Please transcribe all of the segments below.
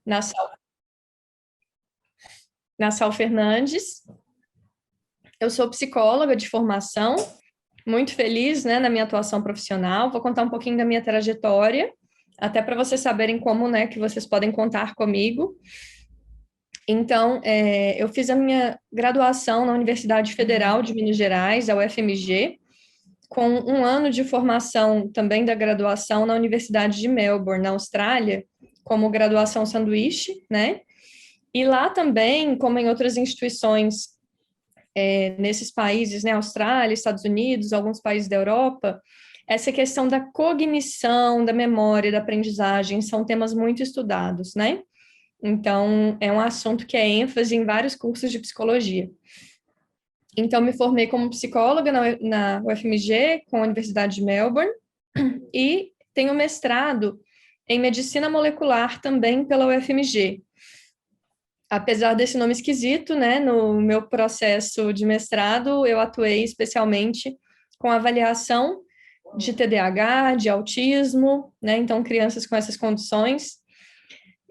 Nassau, Nassau Fernandes. Eu sou psicóloga de formação, muito feliz, né, na minha atuação profissional. Vou contar um pouquinho da minha trajetória, até para vocês saberem como, né, que vocês podem contar comigo. Então, eu fiz a minha graduação na Universidade Federal de Minas Gerais, a UFMG, com um ano de formação também da graduação na Universidade de Melbourne, na Austrália, como graduação sanduíche, né? E lá também, como em outras instituições nesses países, né, Austrália, Estados Unidos, alguns países da Europa, essa questão da cognição, da memória, da aprendizagem são temas muito estudados, né? Então, é um assunto que é ênfase em vários cursos de psicologia. Então, me formei como psicóloga na UFMG, com a Universidade de Melbourne, e tenho mestrado em medicina molecular também pela UFMG. Apesar desse nome esquisito, né, no meu processo de mestrado, eu atuei especialmente com avaliação de TDAH, de autismo, né, então crianças com essas condições.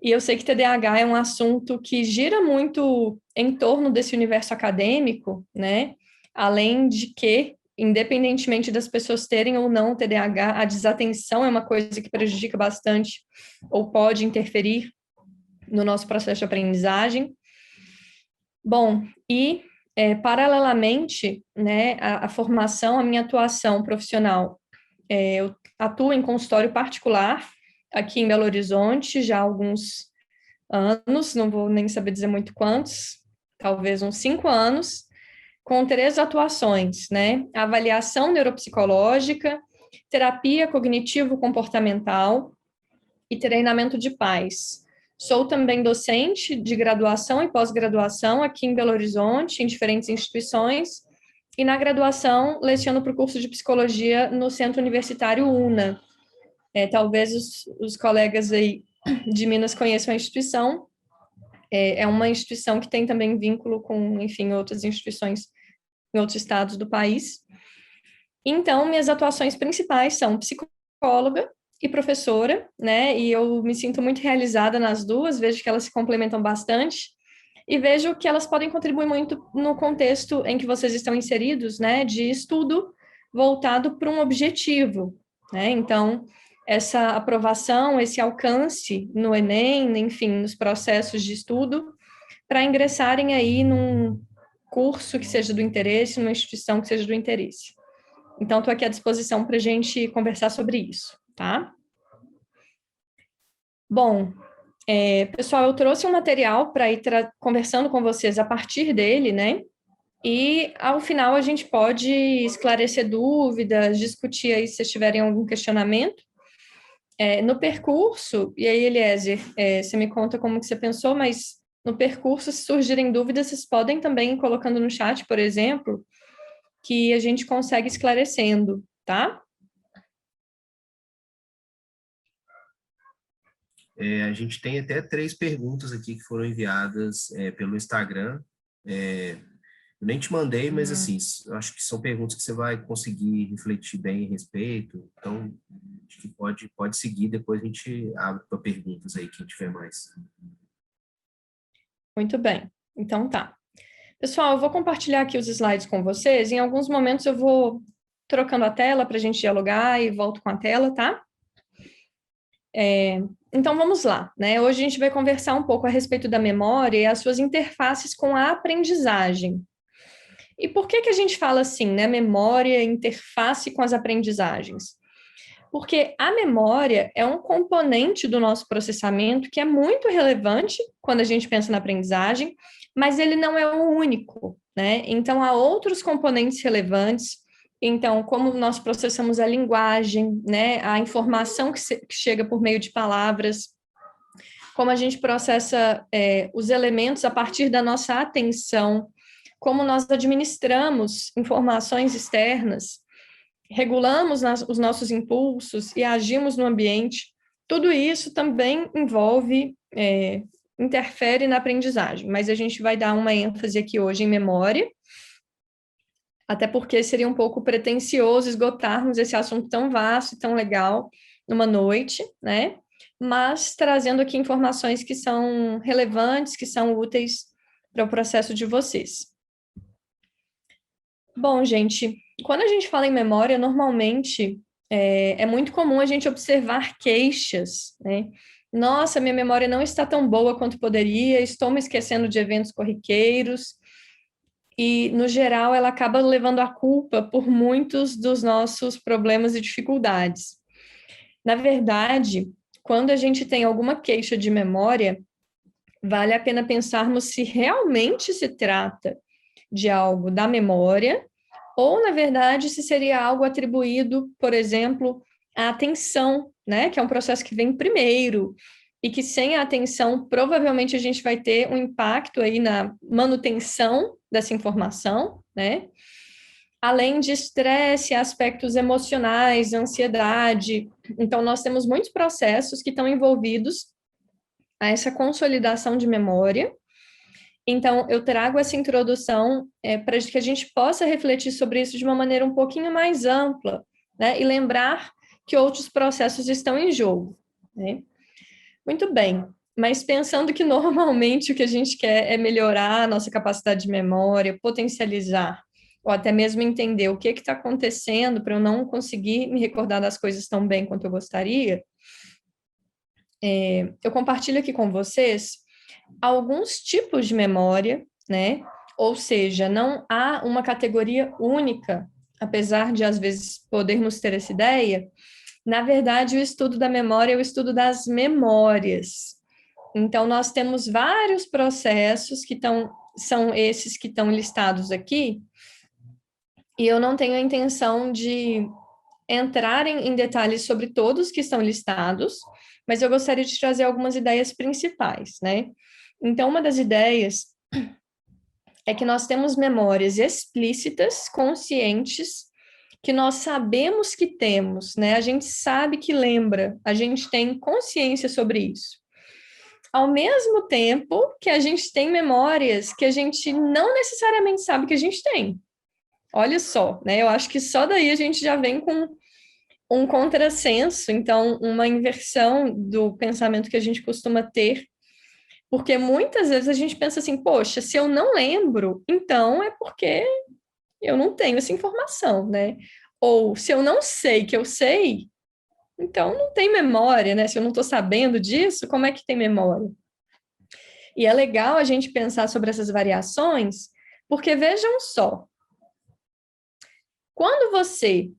E eu sei que TDAH é um assunto que gira muito em torno desse universo acadêmico, né, além de que, independentemente das pessoas terem ou não TDAH, a desatenção é uma coisa que prejudica bastante ou pode interferir no nosso processo de aprendizagem. Bom, e paralelamente, né, a formação, a minha atuação profissional, eu atuo em consultório particular aqui em Belo Horizonte já há alguns anos, não vou nem saber dizer muito quantos, talvez uns 5 anos, com 3 atuações, né? Avaliação neuropsicológica, terapia cognitivo-comportamental e treinamento de pais. Sou também docente de graduação e pós-graduação aqui em Belo Horizonte, em diferentes instituições, e na graduação leciono para o curso de psicologia no Centro Universitário UNA. Talvez os colegas aí de Minas conheçam a instituição. É uma instituição que tem também vínculo com, enfim, outras instituições em outros estados do país. Então, minhas atuações principais são psicóloga e professora, né? E eu me sinto muito realizada nas duas, vejo que elas se complementam bastante e vejo que elas podem contribuir muito no contexto em que vocês estão inseridos, né? De estudo voltado para um objetivo, né? Então, essa aprovação, esse alcance no Enem, enfim, nos processos de estudo, para ingressarem aí num curso que seja do interesse, numa instituição que seja do interesse. Então, estou aqui à disposição para a gente conversar sobre isso, tá? Bom, pessoal, eu trouxe um material para ir conversando com vocês a partir dele, né? E, ao final, a gente pode esclarecer dúvidas, discutir aí se vocês tiverem algum questionamento. No percurso, e aí, Eliezer, você me conta como que você pensou, mas no percurso, se surgirem dúvidas, vocês podem também ir colocando no chat, por exemplo, que a gente consegue esclarecendo, tá? A gente tem até 3 perguntas aqui que foram enviadas pelo Instagram. Eu nem te mandei, mas assim, eu acho que são perguntas que você vai conseguir refletir bem a respeito. Então, acho que pode seguir, depois a gente abre para perguntas aí, quem tiver mais. Muito bem, então tá. Pessoal, eu vou compartilhar aqui os slides com vocês. Em alguns momentos eu vou trocando a tela para a gente dialogar e volto com a tela, tá? Então vamos lá, né? Hoje a gente vai conversar um pouco a respeito da memória e as suas interfaces com a aprendizagem. E por que a gente fala assim, né? Memória, interface com as aprendizagens? Porque a memória é um componente do nosso processamento que é muito relevante quando a gente pensa na aprendizagem, mas ele não é o único, né? Então, há outros componentes relevantes. Então, como nós processamos a linguagem, né? A informação que chega por meio de palavras, como a gente processa os elementos a partir da nossa atenção, como nós administramos informações externas, regulamos os nossos impulsos e agimos no ambiente, tudo isso também envolve, interfere na aprendizagem, mas a gente vai dar uma ênfase aqui hoje em memória, até porque seria um pouco pretensioso esgotarmos esse assunto tão vasto e tão legal numa noite, né? mas trazendo aqui informações que são relevantes, que são úteis para o processo de vocês. Bom, gente, quando a gente fala em memória, normalmente é muito comum a gente observar queixas, né? Nossa, minha memória não está tão boa quanto poderia, estou me esquecendo de eventos corriqueiros, e, no geral, ela acaba levando a culpa por muitos dos nossos problemas e dificuldades. Na verdade, quando a gente tem alguma queixa de memória, vale a pena pensarmos se realmente se trata de algo da memória, ou, na verdade, se seria algo atribuído, por exemplo, à atenção, né? Que é um processo que vem primeiro, e que sem a atenção, provavelmente a gente vai ter um impacto aí na manutenção dessa informação, né? Além de estresse, aspectos emocionais, ansiedade. Então, nós temos muitos processos que estão envolvidos a essa consolidação de memória. Então, eu trago essa introdução para que a gente possa refletir sobre isso de uma maneira um pouquinho mais ampla, né? E lembrar que outros processos estão em jogo, né? Muito bem, mas pensando que normalmente o que a gente quer é melhorar a nossa capacidade de memória, potencializar, ou até mesmo entender o que está acontecendo para eu não conseguir me recordar das coisas tão bem quanto eu gostaria, eu compartilho aqui com vocês alguns tipos de memória, né? Ou seja, não há uma categoria única, apesar de às vezes podermos ter essa ideia. Na verdade, o estudo da memória é o estudo das memórias. Então, nós temos vários processos que são esses que estão listados aqui, e eu não tenho a intenção de entrar em detalhes sobre todos que estão listados, mas eu gostaria de trazer algumas ideias principais, né? Então, uma das ideias é que nós temos memórias explícitas, conscientes, que nós sabemos que temos, né? A gente sabe que lembra, a gente tem consciência sobre isso. Ao mesmo tempo que a gente tem memórias que a gente não necessariamente sabe que a gente tem. Olha só, né? Eu acho que só daí a gente já vem com um contrassenso, então, uma inversão do pensamento que a gente costuma ter, porque muitas vezes a gente pensa assim, poxa, se eu não lembro, então é porque eu não tenho essa informação, né? Ou se eu não sei que eu sei, então não tem memória, né? Se eu não estou sabendo disso, como é que tem memória? E é legal a gente pensar sobre essas variações, porque vejam só, quando você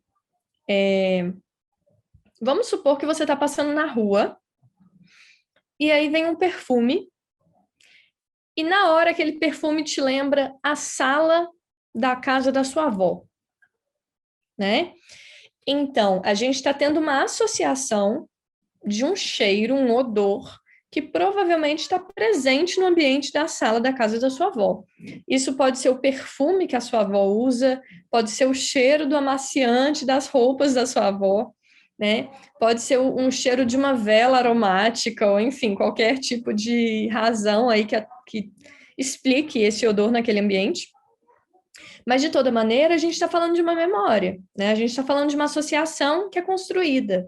vamos supor que você está passando na rua e aí vem um perfume e na hora aquele perfume te lembra a sala da casa da sua avó, né? Então, a gente está tendo uma associação de um cheiro, um odor, que provavelmente está presente no ambiente da sala da casa da sua avó. Isso pode ser o perfume que a sua avó usa, pode ser o cheiro do amaciante das roupas da sua avó, né? Pode ser um cheiro de uma vela aromática, ou enfim, qualquer tipo de razão aí que explique esse odor naquele ambiente. Mas, de toda maneira, a gente está falando de uma memória, né? A gente está falando de uma associação que é construída.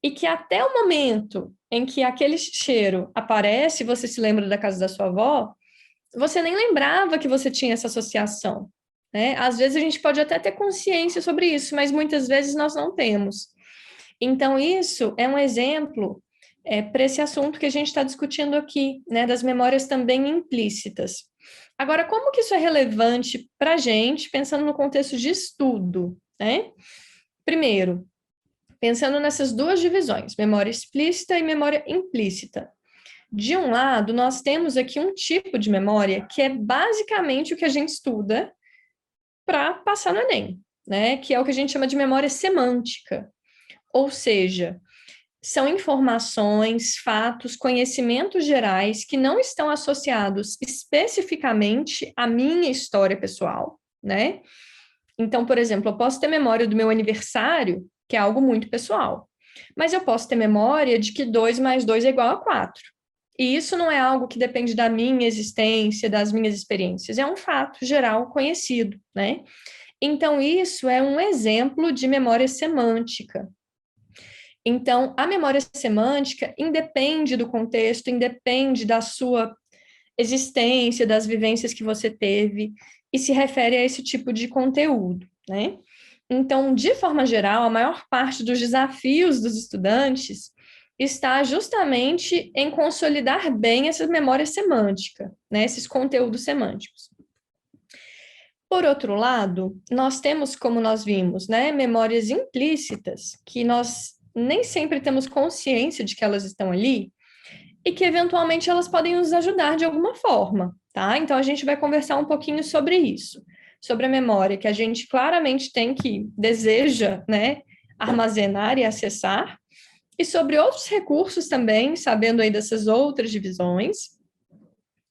E que até o momento em que aquele cheiro aparece, você se lembra da casa da sua avó, você nem lembrava que você tinha essa associação, né? Às vezes a gente pode até ter consciência sobre isso, mas muitas vezes nós não temos. Então, isso é um exemplo para esse assunto que a gente está discutindo aqui, né? Das memórias também implícitas. Agora, como que isso é relevante para a gente, pensando no contexto de estudo, né? Primeiro, pensando nessas duas divisões, memória explícita e memória implícita. De um lado, nós temos aqui um tipo de memória que é basicamente o que a gente estuda para passar no Enem, né? Que é o que a gente chama de memória semântica. Ou seja, são informações, fatos, conhecimentos gerais que não estão associados especificamente à minha história pessoal, né? Então, por exemplo, eu posso ter memória do meu aniversário, que é algo muito pessoal, mas eu posso ter memória de que 2 mais 2 é igual a 4. E isso não é algo que depende da minha existência, das minhas experiências, é um fato geral conhecido, né? Então, isso é um exemplo de memória semântica. Então, a memória semântica independe do contexto, independe da sua existência, das vivências que você teve, e se refere a esse tipo de conteúdo, né? Então, de forma geral, a maior parte dos desafios dos estudantes está justamente em consolidar bem essa memória semântica, né? Esses conteúdos semânticos. Por outro lado, nós temos, como nós vimos, né, memórias implícitas, que nós nem sempre temos consciência de que elas estão ali, e que eventualmente elas podem nos ajudar de alguma forma, tá? Então a gente vai conversar um pouquinho sobre isso, sobre a memória que a gente claramente tem que deseja, né, armazenar e acessar, e sobre outros recursos também, sabendo aí dessas outras divisões,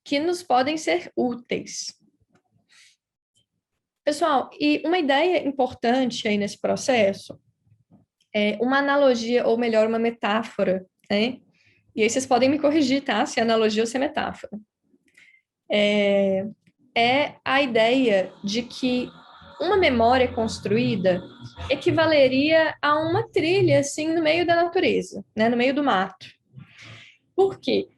que nos podem ser úteis. Pessoal, e uma ideia importante aí nesse processo é uma analogia, ou melhor, uma metáfora, né? E aí vocês podem me corrigir, tá? Se é analogia ou se é metáfora. É a ideia de que uma memória construída equivaleria a uma trilha, assim, no meio da natureza, né? No meio do mato. Por quê?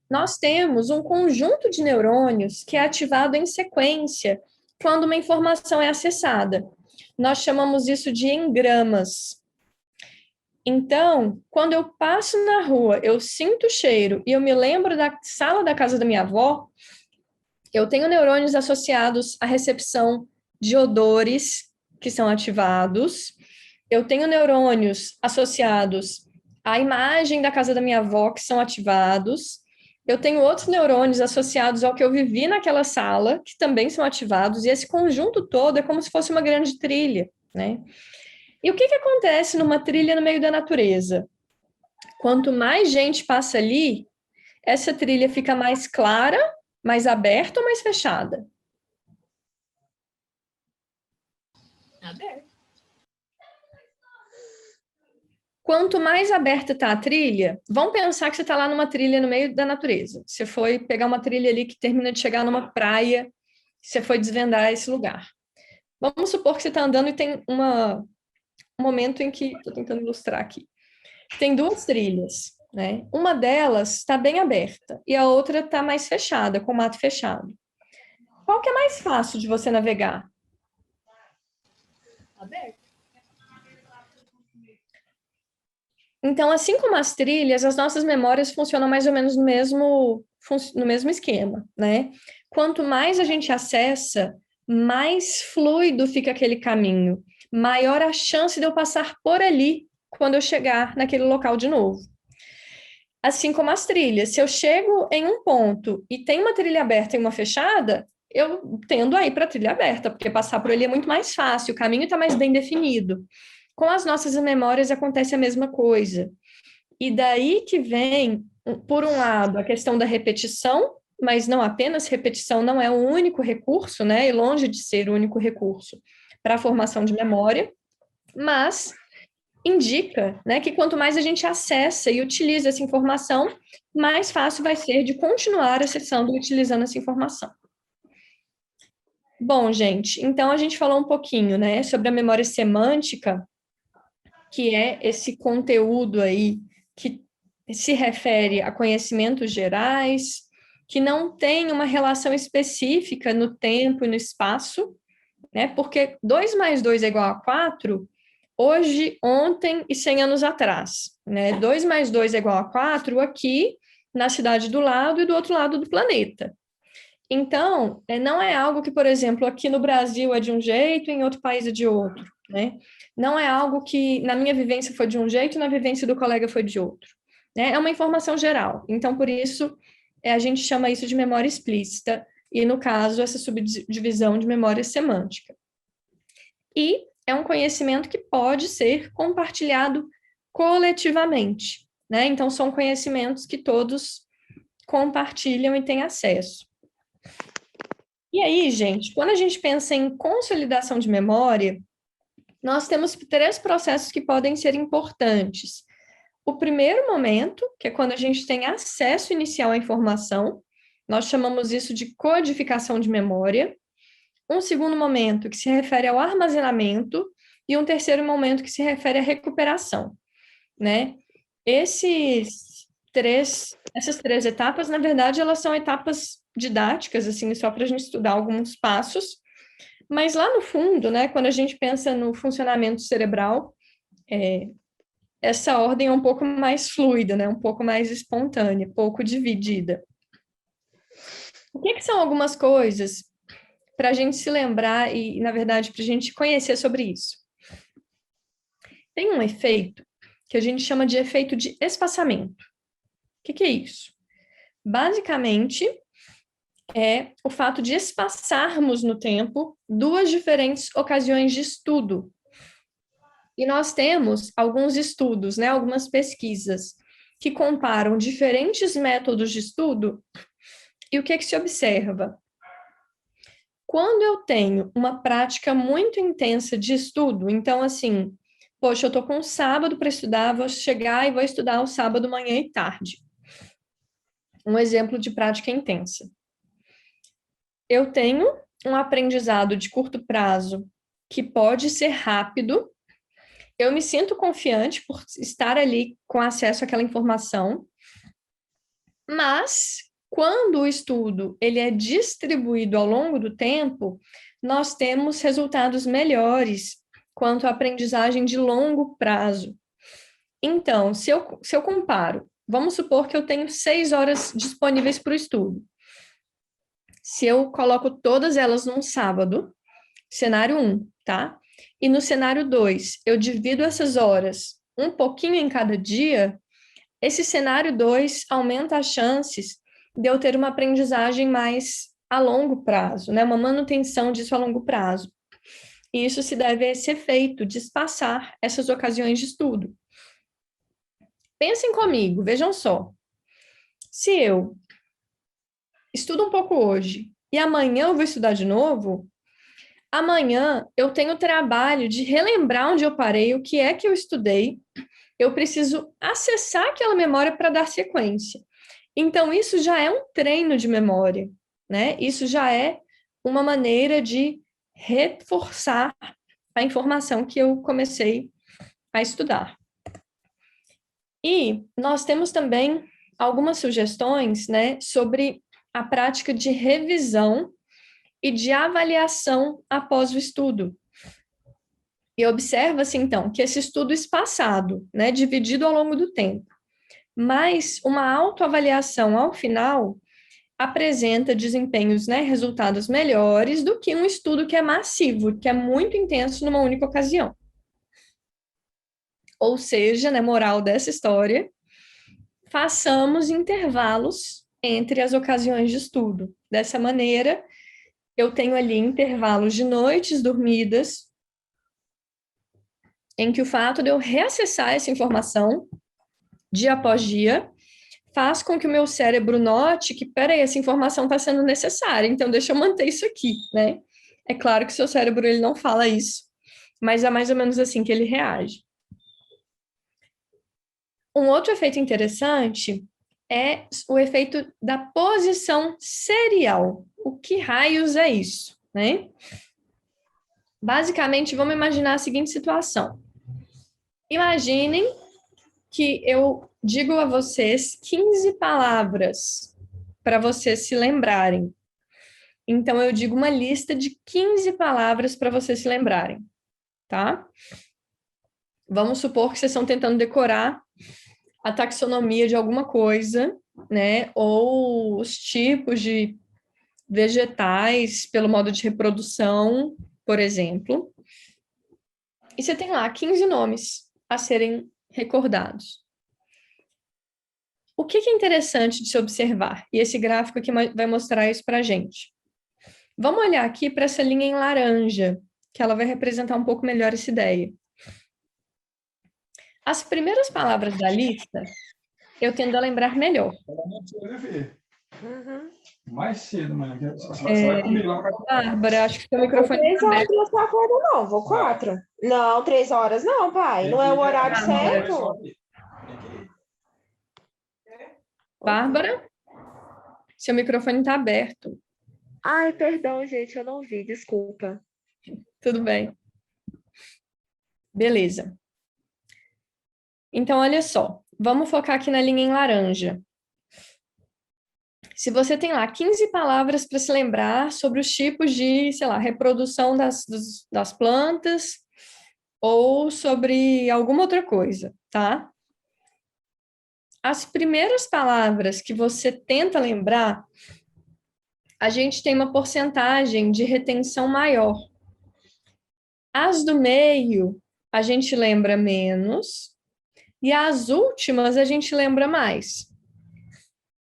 Nós temos um conjunto de neurônios que é ativado em sequência quando uma informação é acessada. Nós chamamos isso de engramas. Então, quando eu passo na rua, eu sinto o cheiro e eu me lembro da sala da casa da minha avó, eu tenho neurônios associados à recepção de odores que são ativados, eu tenho neurônios associados à imagem da casa da minha avó que são ativados, eu tenho outros neurônios associados ao que eu vivi naquela sala que também são ativados, e esse conjunto todo é como se fosse uma grande trilha, né? E o que acontece numa trilha no meio da natureza? Quanto mais gente passa ali, essa trilha fica mais clara, mais aberta ou mais fechada? Aberto. Quanto mais aberta está a trilha, vamos pensar que você está lá numa trilha no meio da natureza. Você foi pegar uma trilha ali que termina de chegar numa praia, você foi desvendar esse lugar. Vamos supor que você está andando e tem um momento em que... Estou tentando ilustrar aqui. Tem duas trilhas, né? Uma delas está bem aberta e a outra está mais fechada, com o mato fechado. Qual que é mais fácil de você navegar? Aberto. Então, assim como as trilhas, as nossas memórias funcionam mais ou menos no mesmo esquema, né? Quanto mais a gente acessa, mais fluido fica aquele caminho, maior a chance de eu passar por ali quando eu chegar naquele local de novo. Assim como as trilhas, se eu chego em um ponto e tem uma trilha aberta e uma fechada, eu tendo a ir para a trilha aberta, porque passar por ali é muito mais fácil, o caminho está mais bem definido. Com as nossas memórias acontece a mesma coisa. E daí que vem, por um lado, a questão da repetição, mas não apenas repetição, não é o único recurso, né? E longe de ser o único recurso para a formação de memória, mas indica, né, que quanto mais a gente acessa e utiliza essa informação, mais fácil vai ser de continuar acessando e utilizando essa informação. Bom, gente, então a gente falou um pouquinho, né, sobre a memória semântica, que é esse conteúdo aí que se refere a conhecimentos gerais, que não tem uma relação específica no tempo e no espaço, né? Porque 2 mais 2 é igual a 4, hoje, ontem e 100 anos atrás, né? 2 mais 2 é igual a 4 aqui, na cidade do lado e do outro lado do planeta. Então, não é algo que, por exemplo, aqui no Brasil é de um jeito, em outro país é de outro, né? Não é algo que na minha vivência foi de um jeito e na vivência do colega foi de outro, né? É uma informação geral. Então, por isso, a gente chama isso de memória explícita e, no caso, essa subdivisão de memória semântica. E é um conhecimento que pode ser compartilhado coletivamente, né? Então, são conhecimentos que todos compartilham e têm acesso. E aí, gente, quando a gente pensa em consolidação de memória, nós temos 3 processos que podem ser importantes. O primeiro momento, que é quando a gente tem acesso inicial à informação, nós chamamos isso de codificação de memória. Um segundo momento, que se refere ao armazenamento, e um terceiro momento, que se refere à recuperação. né? Essas três etapas, na verdade, elas são etapas didáticas, assim, só para a gente estudar alguns passos, mas lá no fundo, né, quando a gente pensa no funcionamento cerebral, essa ordem é um pouco mais fluida, né, um pouco mais espontânea, pouco dividida. O que são algumas coisas para a gente se lembrar e, na verdade, para a gente conhecer sobre isso? Tem um efeito que a gente chama de efeito de espaçamento. O que é isso? Basicamente, é o fato de espaçarmos no tempo duas diferentes ocasiões de estudo. E nós temos alguns estudos, né, algumas pesquisas que comparam diferentes métodos de estudo e o que se observa? Quando eu tenho uma prática muito intensa de estudo, então assim, poxa, eu estou com um sábado para estudar, vou chegar e vou estudar o sábado, manhã e tarde. Um exemplo de prática intensa. Eu tenho um aprendizado de curto prazo que pode ser rápido. Eu me sinto confiante por estar ali com acesso àquela informação. Mas quando o estudo ele é distribuído ao longo do tempo, nós temos resultados melhores quanto à aprendizagem de longo prazo. Então, se eu comparo, vamos supor que eu tenho 6 horas disponíveis para o estudo. Se eu coloco todas elas num sábado, cenário 1, tá? E no cenário 2, eu divido essas horas um pouquinho em cada dia, esse cenário 2 aumenta as chances de eu ter uma aprendizagem mais a longo prazo, né? Uma manutenção disso a longo prazo. E isso se deve a esse efeito de espaçar essas ocasiões de estudo. Pensem comigo, vejam só. Se eu estudo um pouco hoje e amanhã eu vou estudar de novo, amanhã eu tenho o trabalho de relembrar onde eu parei, o que é que eu estudei, eu preciso acessar aquela memória para dar sequência. Então, isso já é um treino de memória, né? Isso já é uma maneira de reforçar a informação que eu comecei a estudar. E nós temos também algumas sugestões, né, sobre a prática de revisão e de avaliação após o estudo. E observa-se, então, que esse estudo espaçado, né, dividido ao longo do tempo, mas uma autoavaliação ao final apresenta desempenhos, né, resultados melhores do que um estudo que é massivo, que é muito intenso numa única ocasião. Ou seja, né, moral dessa história, façamos intervalos entre as ocasiões de estudo. Dessa maneira, eu tenho ali intervalos de noites dormidas, em que o fato de eu reacessar essa informação dia após dia faz com que o meu cérebro note que, peraí, essa informação está sendo necessária, então deixa eu manter isso aqui, né? É claro que o seu cérebro ele não fala isso, mas é mais ou menos assim que ele reage. Um outro efeito interessante é o efeito da posição serial. O que raios é isso, né? Basicamente, vamos imaginar a seguinte situação. Imaginem que eu digo a vocês 15 palavras para vocês se lembrarem. Então, eu digo uma lista de 15 palavras para vocês se lembrarem, tá? Vamos supor que vocês estão tentando decorar a taxonomia de alguma coisa, né? Ou os tipos de vegetais pelo modo de reprodução, por exemplo. E você tem lá 15 nomes a serem recordados. O que é interessante de se observar? E esse gráfico aqui vai mostrar isso para a gente. Vamos olhar aqui para essa linha em laranja, que ela vai representar um pouco melhor essa ideia. As primeiras palavras da lista, eu tendo a lembrar melhor. Uhum. Mais cedo, mãe. Você vai comigo lá pra... Bárbara, acho que o microfone 3 horas não está acorda, não. Vou 4. Não, 3 horas não, pai. Não é o horário certo. Bárbara, seu microfone está aberto. Ai, perdão, gente, eu não vi, desculpa. Tudo bem. Beleza. Então, olha só, vamos focar aqui na linha em laranja. Se você tem lá 15 palavras para se lembrar sobre os tipos de, sei lá, reprodução das plantas ou sobre alguma outra coisa, tá? As primeiras palavras que você tenta lembrar, a gente tem uma porcentagem de retenção maior. As do meio, a gente lembra menos, e as últimas a gente lembra mais.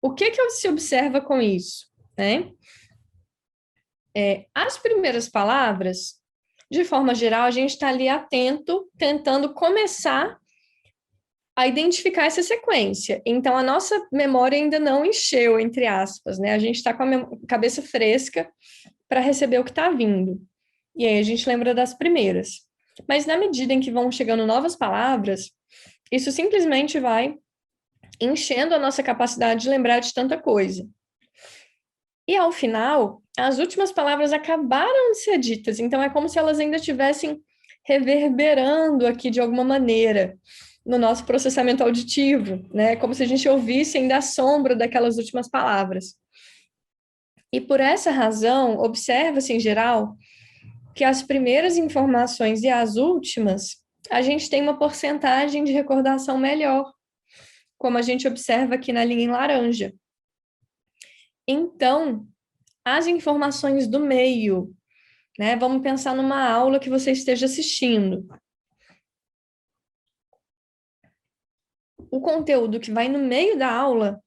O que se observa com isso, né? As primeiras palavras, de forma geral, a gente está ali atento, tentando começar a identificar essa sequência. Então, a nossa memória ainda não encheu, entre aspas, né? A gente está com a cabeça fresca para receber o que está vindo. E aí a gente lembra das primeiras. Mas na medida em que vão chegando novas palavras, isso simplesmente vai enchendo a nossa capacidade de lembrar de tanta coisa. E ao final, as últimas palavras acabaram de ser ditas, então é como se elas ainda estivessem reverberando aqui de alguma maneira no nosso processamento auditivo, né? Como se a gente ouvisse ainda a sombra daquelas últimas palavras. E por essa razão, observa-se em geral que as primeiras informações e as últimas, a gente tem uma porcentagem de recordação melhor, como a gente observa aqui na linha em laranja. Então, as informações do meio, né? Vamos pensar numa aula que você esteja assistindo. O conteúdo que vai no meio da aula,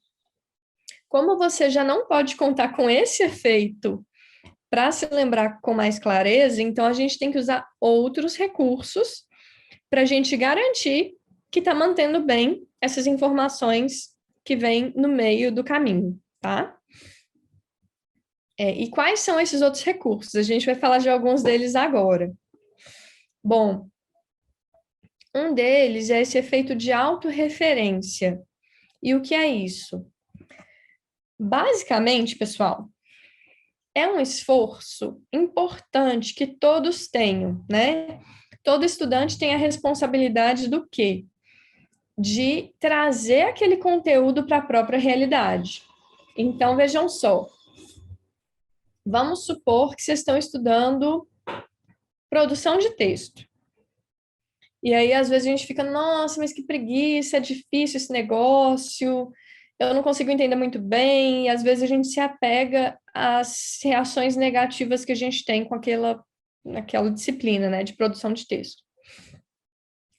como você já não pode contar com esse efeito para se lembrar com mais clareza, então a gente tem que usar outros recursos para a gente garantir que está mantendo bem essas informações que vêm no meio do caminho, tá? E quais são esses outros recursos? A gente vai falar de alguns deles agora. Bom, um deles é esse efeito de autorreferência. E o que é isso? Basicamente, pessoal, é um esforço importante que todos tenham, né? Todo estudante tem a responsabilidade do quê? De trazer aquele conteúdo para a própria realidade. Então, vejam só. Vamos supor que vocês estão estudando produção de texto. E aí, às vezes, a gente fica, nossa, mas que preguiça, é difícil esse negócio, eu não consigo entender muito bem, e às vezes a gente se apega às reações negativas que a gente tem com aquela disciplina, né, de produção de texto.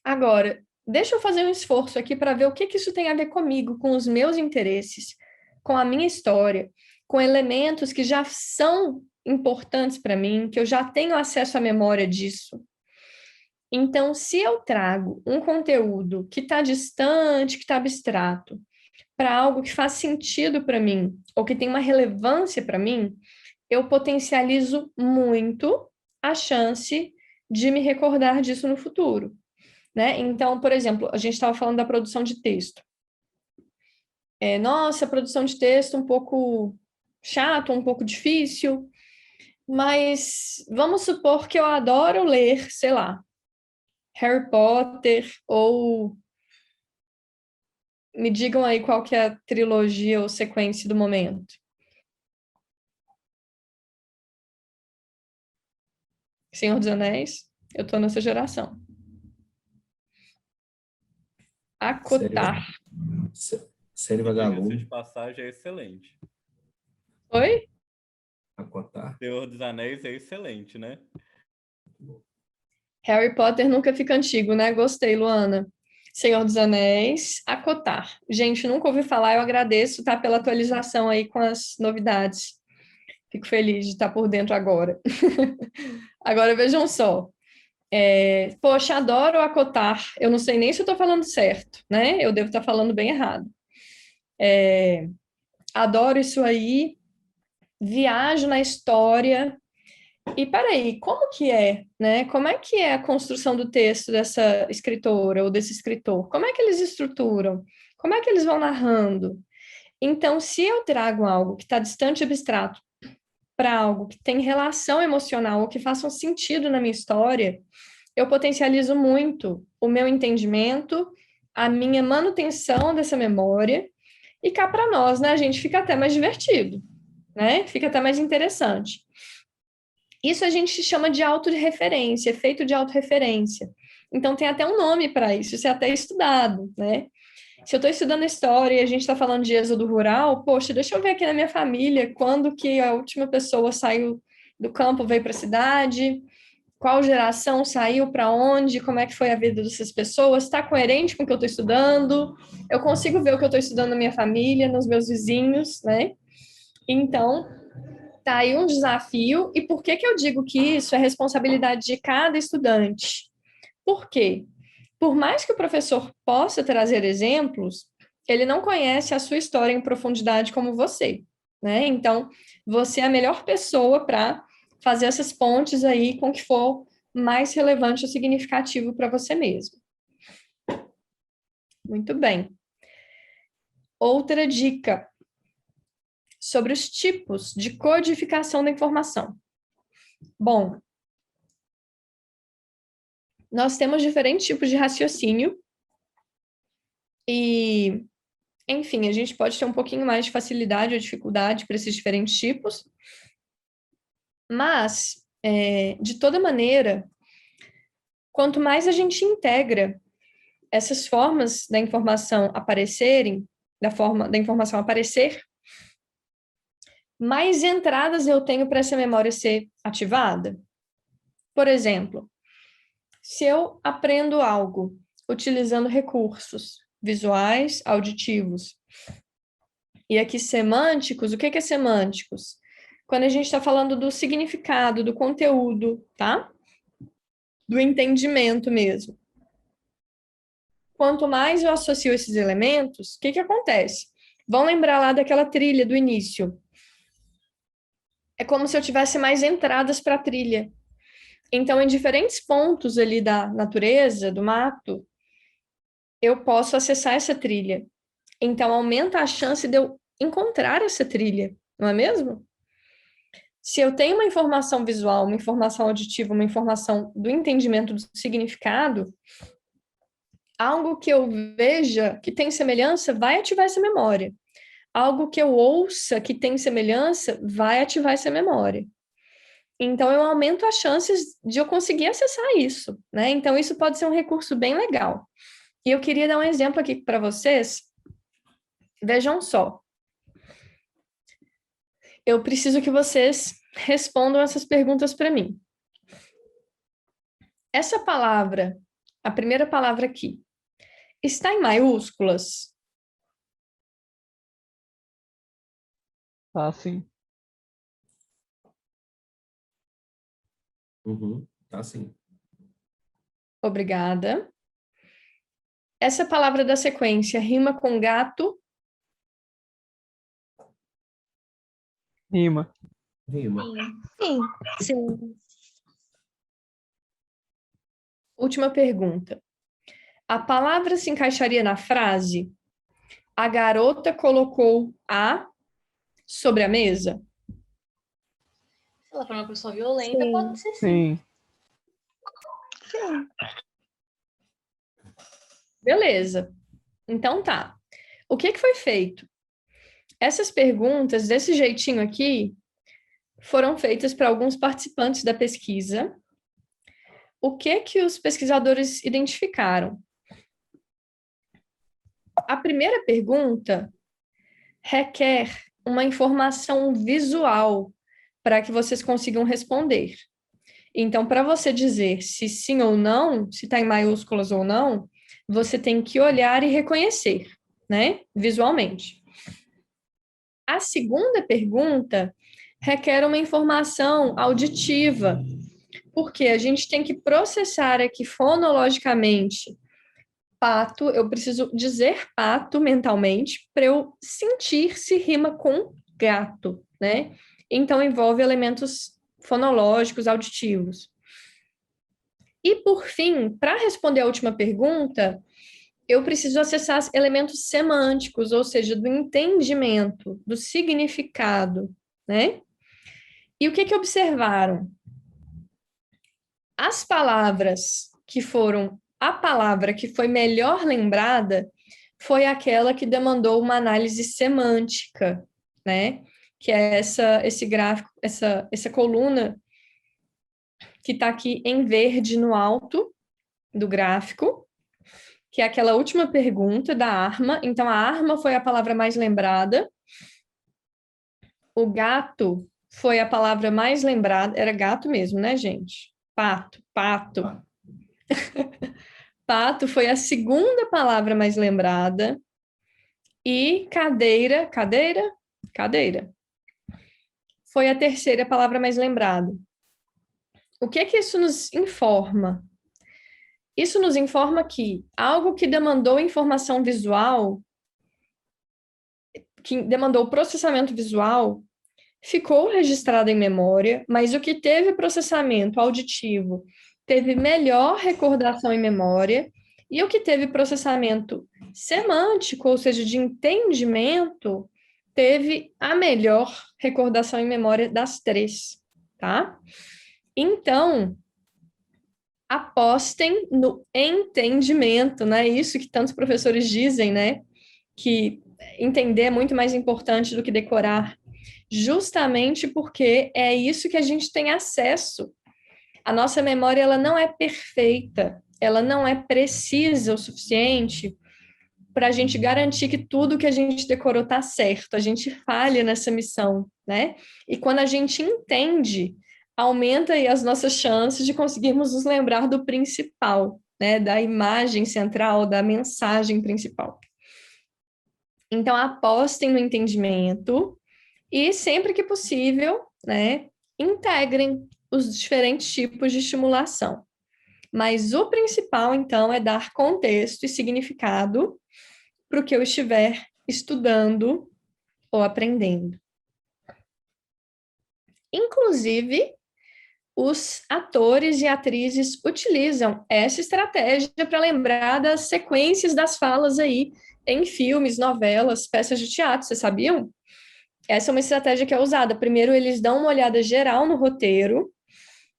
Agora, deixa eu fazer um esforço aqui para ver o que isso tem a ver comigo, com os meus interesses, com a minha história, com elementos que já são importantes para mim, que eu já tenho acesso à memória disso. Então, se eu trago um conteúdo que está distante, que está abstrato, para algo que faz sentido para mim, ou que tem uma relevância para mim, eu potencializo muito a chance de me recordar disso no futuro, né? Então, por exemplo, a gente estava falando da produção de texto. Nossa, produção de texto um pouco chato, um pouco difícil, mas vamos supor que eu adoro ler, sei lá, Harry Potter, ou me digam aí qual que é a trilogia ou sequência do momento. Senhor dos Anéis, eu tô nessa geração. Acotar. Série Vagalume. De passagem é excelente. Oi? Acotar. Senhor dos Anéis é excelente, né? Harry Potter nunca fica antigo, né? Gostei, Luana. Senhor dos Anéis, Acotar. Gente, nunca ouvi falar, eu agradeço, tá, pela atualização aí com as novidades. Fico feliz de estar por dentro agora. Agora, vejam só. Poxa, adoro Acotar. Eu não sei nem se eu estou falando certo, né? Eu devo estar falando bem errado. Adoro isso aí. Viajo na história. E peraí, como que é, né? Como é que é a construção do texto dessa escritora ou desse escritor? Como é que eles estruturam? Como é que eles vão narrando? Então, se eu trago algo que está distante e abstrato para algo que tem relação emocional ou que faça um sentido na minha história, eu potencializo muito o meu entendimento a minha manutenção dessa memória, e cá para nós, né, a gente fica até mais divertido, né? Fica até mais interessante. Isso a gente chama de autorreferência, efeito de autorreferência. Então, tem até um nome para isso é até estudado, né? Se eu estou estudando história e a gente está falando de êxodo rural, poxa, deixa eu ver aqui na minha família quando que a última pessoa saiu do campo, veio para a cidade, qual geração saiu para onde, como é que foi a vida dessas pessoas, está coerente com o que eu estou estudando, eu consigo ver o que eu estou estudando na minha família, nos meus vizinhos, né? Então, tá aí um desafio, e por que que eu digo que isso é responsabilidade de cada estudante? Por quê? Por mais que o professor possa trazer exemplos, ele não conhece a sua história em profundidade como você, né? Então, você é a melhor pessoa para fazer essas pontes aí com o que for mais relevante ou significativo para você mesmo. Muito bem. Outra dica sobre os tipos de codificação da informação. Bom, nós temos diferentes tipos de raciocínio e, enfim, a gente pode ter um pouquinho mais de facilidade ou dificuldade para esses diferentes tipos, mas, de toda maneira, quanto mais a gente integra essas formas da informação aparecerem, da forma da informação aparecer, mais entradas eu tenho para essa memória ser ativada. Por exemplo, se eu aprendo algo utilizando recursos visuais, auditivos, e aqui semânticos, o que é semânticos? Quando a gente está falando do significado, do conteúdo, tá? Do entendimento mesmo. Quanto mais eu associo esses elementos, o que acontece? Vão lembrar lá daquela trilha do início. É como se eu tivesse mais entradas para a trilha. Então, em diferentes pontos ali da natureza, do mato, eu posso acessar essa trilha. Então, aumenta a chance de eu encontrar essa trilha, não é mesmo? Se eu tenho uma informação visual, uma informação auditiva, uma informação do entendimento do significado, algo que eu veja que tem semelhança vai ativar essa memória. Algo que eu ouça que tem semelhança vai ativar essa memória. Então, eu aumento as chances de eu conseguir acessar isso, né? Então, isso pode ser um recurso bem legal. E eu queria dar um exemplo aqui para vocês. Vejam só. Eu preciso que vocês respondam essas perguntas para mim. Essa palavra, a primeira palavra aqui, está em maiúsculas? Tá, sim. Tá sim. Obrigada. Essa palavra da sequência rima com gato? Rima. Rima. Sim. Sim. Última pergunta. A palavra se encaixaria na frase: a garota colocou a sobre a mesa? Se ela for uma pessoa violenta, Sim. pode ser sim. Sim. Beleza. Então tá. O que foi feito? Essas perguntas, desse jeitinho aqui, foram feitas para alguns participantes da pesquisa. O que os pesquisadores identificaram? A primeira pergunta requer uma informação visual para que vocês consigam responder. Então, para você dizer se sim ou não, se está em maiúsculas ou não, você tem que olhar e reconhecer, né? Visualmente. A segunda pergunta requer uma informação auditiva, porque a gente tem que processar aqui fonologicamente pato, eu preciso dizer pato mentalmente para eu sentir se rima com gato, né? Então envolve elementos fonológicos, auditivos. E por fim, para responder a última pergunta, eu preciso acessar elementos semânticos, ou seja, do entendimento, do significado, né? E o que observaram? As palavras que foram a palavra que foi melhor lembrada foi aquela que demandou uma análise semântica, né? Que é esse gráfico, essa coluna que está aqui em verde no alto do gráfico, que é aquela última pergunta da arma. Então, a arma foi a palavra mais lembrada. O gato foi a palavra mais lembrada. Era gato mesmo, né, gente? Pato. Pato foi a segunda palavra mais lembrada. E cadeira foi a terceira palavra mais lembrada. O que é que isso nos informa? Isso nos informa que algo que demandou informação visual, que demandou processamento visual, ficou registrado em memória, mas o que teve processamento auditivo teve melhor recordação em memória, e o que teve processamento semântico, ou seja, de entendimento, teve a melhor recordação em memória das três, tá? Então, apostem no entendimento, né? Isso que tantos professores dizem, né? Que entender é muito mais importante do que decorar, justamente porque é isso que a gente tem acesso. A nossa memória, ela não é perfeita, ela não é precisa o suficiente para a gente garantir que tudo que a gente decorou está certo. A gente falha nessa missão, né? E quando a gente entende, aumenta aí as nossas chances de conseguirmos nos lembrar do principal, né? Da imagem central, da mensagem principal. Então, apostem no entendimento e, sempre que possível, né, integrem os diferentes tipos de estimulação. Mas o principal, então, é dar contexto e significado para o que eu estiver estudando ou aprendendo. Inclusive, os atores e atrizes utilizam essa estratégia para lembrar das sequências das falas aí em filmes, novelas, peças de teatro, vocês sabiam? Essa é uma estratégia que é usada. Primeiro, eles dão uma olhada geral no roteiro,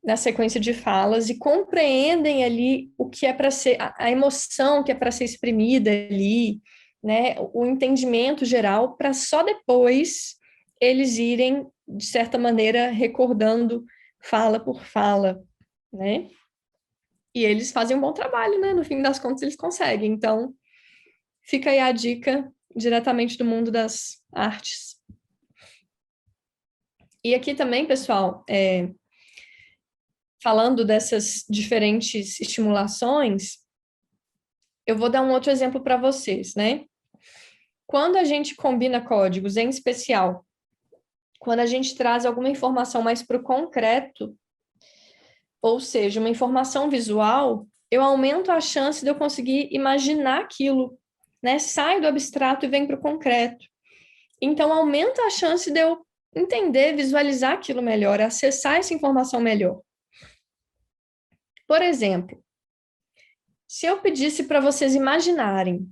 na sequência de falas, e compreendem ali o que é para ser, a emoção que é para ser exprimida ali, né? O entendimento geral, para só depois eles irem, de certa maneira, recordando fala por fala, né? E eles fazem um bom trabalho, né? No fim das contas, eles conseguem. Então, fica aí a dica diretamente do mundo das artes. E aqui também, pessoal, falando dessas diferentes estimulações, eu vou dar um outro exemplo para vocês, né? Quando a gente combina códigos, em especial, quando a gente traz alguma informação mais para o concreto, ou seja, uma informação visual, eu aumento a chance de eu conseguir imaginar aquilo, né? Sai do abstrato e vem para o concreto. Então, aumenta a chance de eu entender, visualizar aquilo melhor, acessar essa informação melhor. Por exemplo, se eu pedisse para vocês imaginarem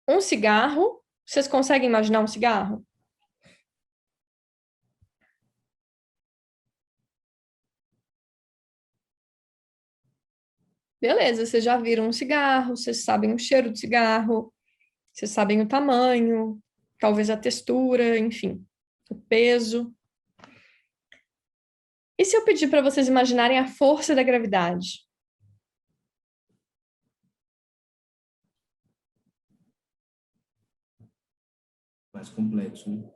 um cigarro, vocês conseguem imaginar um cigarro? Beleza, vocês já viram um cigarro, vocês sabem o cheiro do cigarro, vocês sabem o tamanho, talvez a textura, enfim, o peso. E se eu pedir para vocês imaginarem a força da gravidade? Mais complexo, né?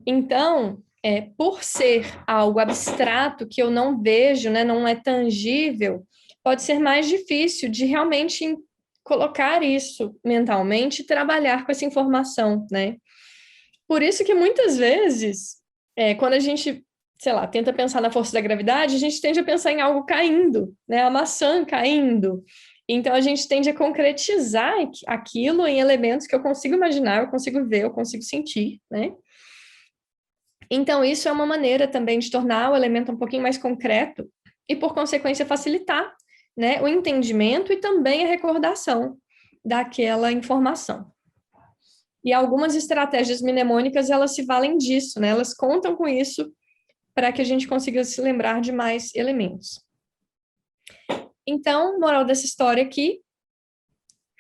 Então, por ser algo abstrato que eu não vejo, né, não é tangível, pode ser mais difícil de realmente colocar isso mentalmente e trabalhar com essa informação, né? Por isso que muitas vezes, quando a gente, sei lá, tenta pensar na força da gravidade, a gente tende a pensar em algo caindo, né? A maçã caindo. Então, a gente tende a concretizar aquilo em elementos que eu consigo imaginar, eu consigo ver, eu consigo sentir, né? Então, isso é uma maneira também de tornar o elemento um pouquinho mais concreto e, por consequência, facilitar, né, o entendimento e também a recordação daquela informação. E algumas estratégias mnemônicas, elas se valem disso, né? Elas contam com isso para que a gente consiga se lembrar de mais elementos. Então, moral dessa história aqui,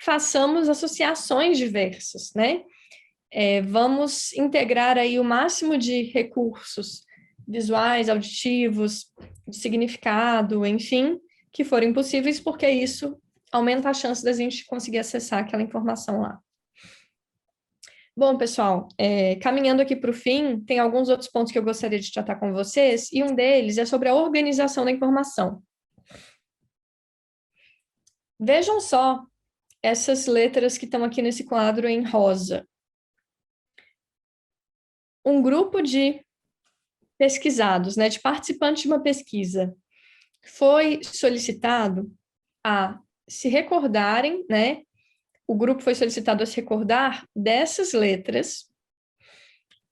façamos associações diversas, né? Vamos integrar aí o máximo de recursos visuais, auditivos, de significado, enfim, que forem possíveis, porque isso aumenta a chance da gente conseguir acessar aquela informação lá. Bom, pessoal, caminhando aqui para o fim, tem alguns outros pontos que eu gostaria de tratar com vocês, e um deles é sobre a organização da informação. Vejam só essas letras que estão aqui nesse quadro em rosa. Um grupo de pesquisados, né, de participantes de uma pesquisa, foi solicitado a se recordarem, né, o grupo foi solicitado a se recordar dessas letras,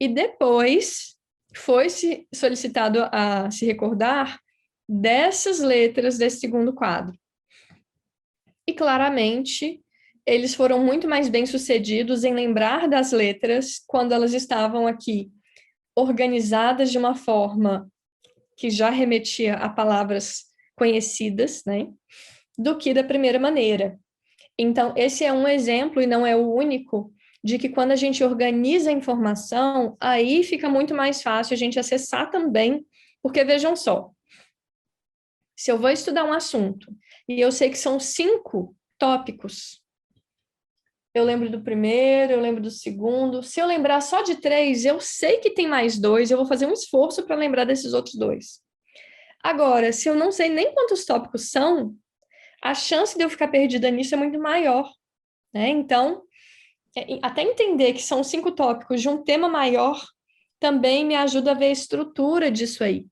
e depois foi solicitado a se recordar dessas letras desse segundo quadro. E claramente, eles foram muito mais bem-sucedidos em lembrar das letras quando elas estavam aqui organizadas de uma forma que já remetia a palavras conhecidas, né, do que da primeira maneira. Então, esse é um exemplo, e não é o único, de que quando a gente organiza a informação, aí fica muito mais fácil a gente acessar também, porque vejam só, se eu vou estudar um assunto, e eu sei que são 5 tópicos, eu lembro do primeiro, eu lembro do segundo, se eu lembrar só de 3, eu sei que tem mais 2, eu vou fazer um esforço para lembrar desses outros 2. Agora, se eu não sei nem quantos tópicos são, a chance de eu ficar perdida nisso é muito maior, né? Então, até entender que são 5 tópicos de um tema maior também me ajuda a ver a estrutura disso aí.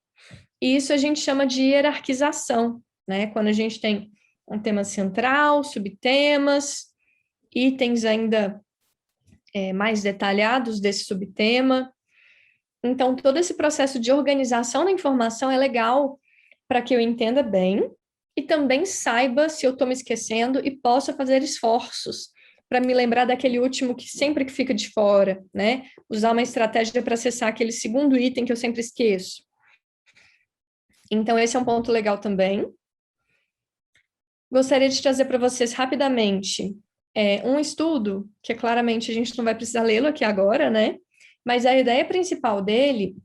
E isso a gente chama de hierarquização, né? Quando a gente tem um tema central, subtemas, itens ainda mais detalhados desse subtema. Então, todo esse processo de organização da informação é legal para que eu entenda bem e também saiba se eu estou me esquecendo e possa fazer esforços para me lembrar daquele último que sempre que fica de fora, né? Usar uma estratégia para acessar aquele segundo item que eu sempre esqueço. Então, esse é um ponto legal também. Gostaria de trazer para vocês rapidamente um estudo, que claramente a gente não vai precisar lê-lo aqui agora, né? Mas a ideia principal dele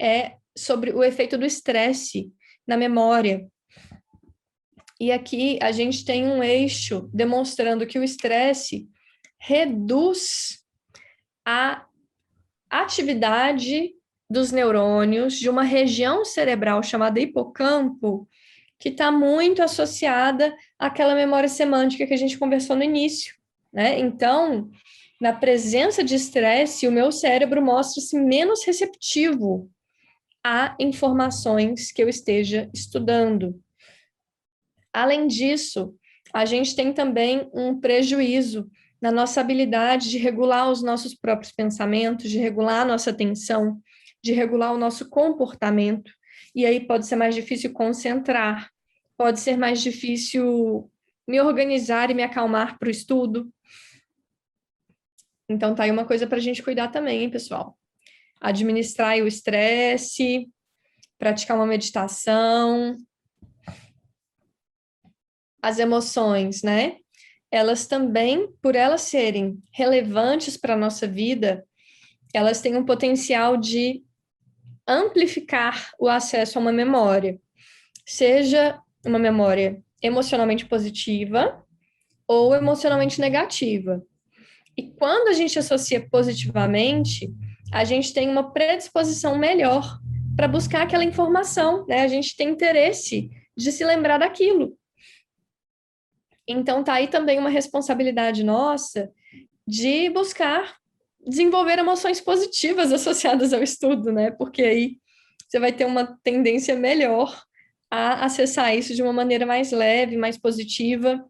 é sobre o efeito do estresse na memória. E aqui a gente tem um eixo demonstrando que o estresse reduz a atividade dos neurônios de uma região cerebral chamada hipocampo, que está muito associada àquela memória semântica que a gente conversou no início, né? Então, na presença de estresse, o meu cérebro mostra-se menos receptivo a informações que eu esteja estudando. Além disso, a gente tem também um prejuízo na nossa habilidade de regular os nossos próprios pensamentos, de regular a nossa atenção, de regular o nosso comportamento, e aí pode ser mais difícil concentrar, pode ser mais difícil me organizar e me acalmar para o estudo. Então, tá aí uma coisa para a gente cuidar também, hein, pessoal? Administrar o estresse, praticar uma meditação. As emoções, né? Elas também, por elas serem relevantes para a nossa vida, elas têm um potencial de amplificar o acesso a uma memória, seja uma memória emocionalmente positiva ou emocionalmente negativa. E quando a gente associa positivamente, a gente tem uma predisposição melhor para buscar aquela informação, né? A gente tem interesse de se lembrar daquilo. Então, tá aí também uma responsabilidade nossa de buscar desenvolver emoções positivas associadas ao estudo, né? Porque aí você vai ter uma tendência melhor a acessar isso de uma maneira mais leve, mais positiva,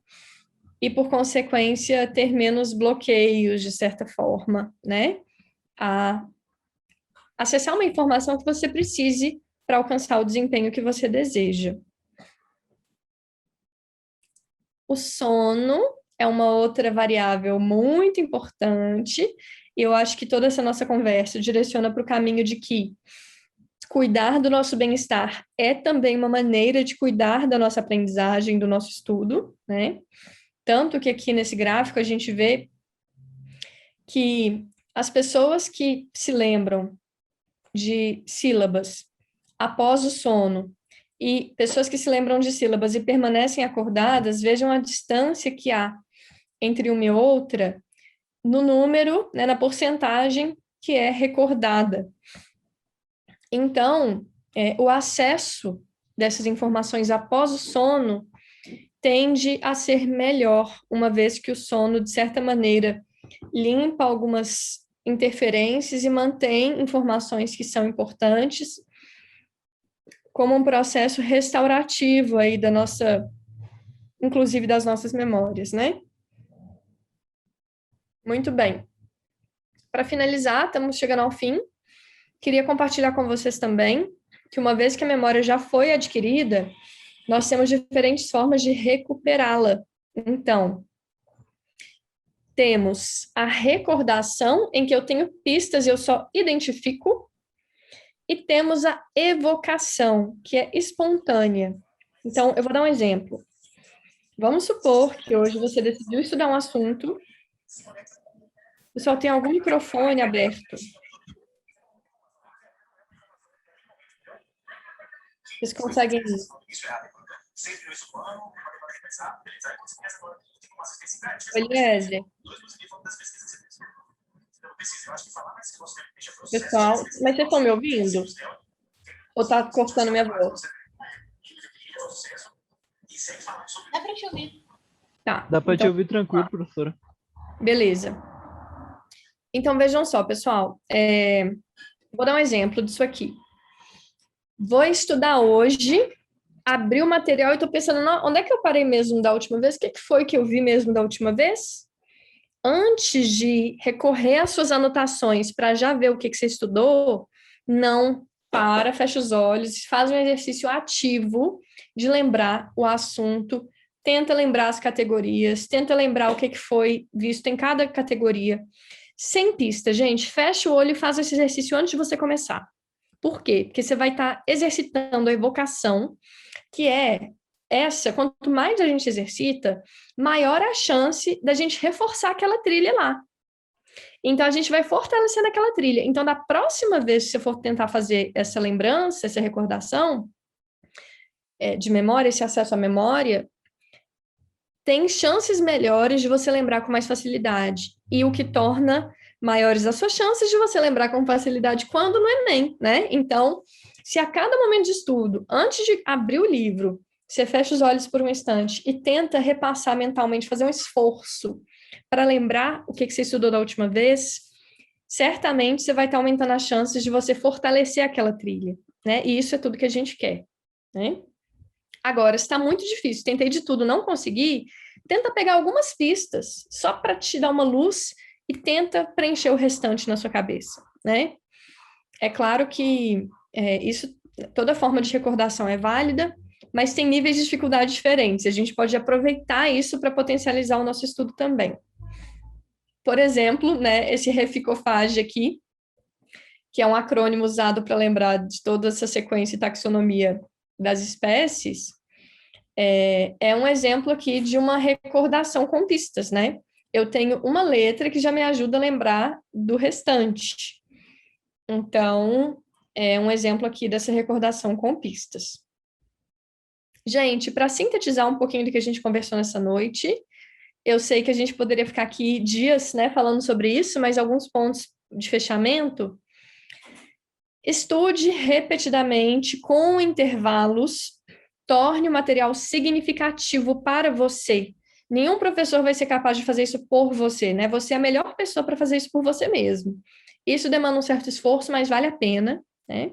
e, por consequência, ter menos bloqueios, de certa forma, né? A acessar uma informação que você precise para alcançar o desempenho que você deseja. O sono é uma outra variável muito importante, e eu acho que toda essa nossa conversa direciona para o caminho de que cuidar do nosso bem-estar é também uma maneira de cuidar da nossa aprendizagem, do nosso estudo, né? Tanto que aqui nesse gráfico a gente vê que as pessoas que se lembram de sílabas após o sono e pessoas que se lembram de sílabas e permanecem acordadas, vejam a distância que há entre uma e outra no número, né, na porcentagem que é recordada. Então, o acesso dessas informações após o sono tende a ser melhor, uma vez que o sono, de certa maneira, limpa algumas interferências e mantém informações que são importantes, como um processo restaurativo aí da nossa, inclusive das nossas memórias, né? Muito bem. Para finalizar, estamos chegando ao fim. Queria compartilhar com vocês também que uma vez que a memória já foi adquirida, nós temos diferentes formas de recuperá-la. Então, temos a recordação, em que eu tenho pistas e eu só identifico, e temos a evocação, que é espontânea. Então, eu vou dar um exemplo. Vamos supor que hoje você decidiu estudar um assunto, o pessoal tem algum microfone aberto. Vocês conseguem... Eliezer. Pessoal, mas vocês estão me ouvindo? Ou tá cortando minha voz? Dá pra te ouvir. Tá. Dá pra te então, ouvir tranquilo, professora. Beleza. Então, vejam só, pessoal. Vou dar um exemplo disso aqui. Vou estudar hoje, abri o material e estou pensando, onde é que eu parei mesmo da última vez? O que foi que eu vi mesmo da última vez? Antes de recorrer às suas anotações para já ver o que você estudou, não para, fecha os olhos, faz um exercício ativo de lembrar o assunto, tenta lembrar as categorias, tenta lembrar o que foi visto em cada categoria. Sem pista, gente, fecha o olho e faz esse exercício antes de você começar. Por quê? Porque você vai estar exercitando a evocação, que é essa, quanto mais a gente exercita, maior a chance da gente reforçar aquela trilha lá. Então, a gente vai fortalecendo aquela trilha. Então, da próxima vez que você for tentar fazer essa lembrança, essa recordação de memória, esse acesso à memória, tem chances melhores de você lembrar com mais facilidade. E o que torna maiores as suas chances de você lembrar com facilidade quando no Enem, né? Então, se a cada momento de estudo, antes de abrir o livro, você fecha os olhos por um instante e tenta repassar mentalmente, fazer um esforço para lembrar o que você estudou da última vez, certamente você vai estar aumentando as chances de você fortalecer aquela trilha, né? E isso é tudo que a gente quer, né? Agora, se está muito difícil, tentei de tudo, não consegui, tenta pegar algumas pistas, só para te dar uma luz e tenta preencher o restante na sua cabeça, né? É claro que toda forma de recordação é válida, mas tem níveis de dificuldade diferentes. A gente pode aproveitar isso para potencializar o nosso estudo também. Por exemplo, né, esse reficofage aqui, que é um acrônimo usado para lembrar de toda essa sequência e taxonomia das espécies, é um exemplo aqui de uma recordação com pistas, né? Eu tenho uma letra que já me ajuda a lembrar do restante. Então, é um exemplo aqui dessa recordação com pistas. Gente, para sintetizar um pouquinho do que a gente conversou nessa noite, eu sei que a gente poderia ficar aqui dias, né, falando sobre isso, mas alguns pontos de fechamento. Estude repetidamente, com intervalos, torne o material significativo para você. Nenhum professor vai ser capaz de fazer isso por você, né? Você é a melhor pessoa para fazer isso por você mesmo. Isso demanda um certo esforço, mas vale a pena, né?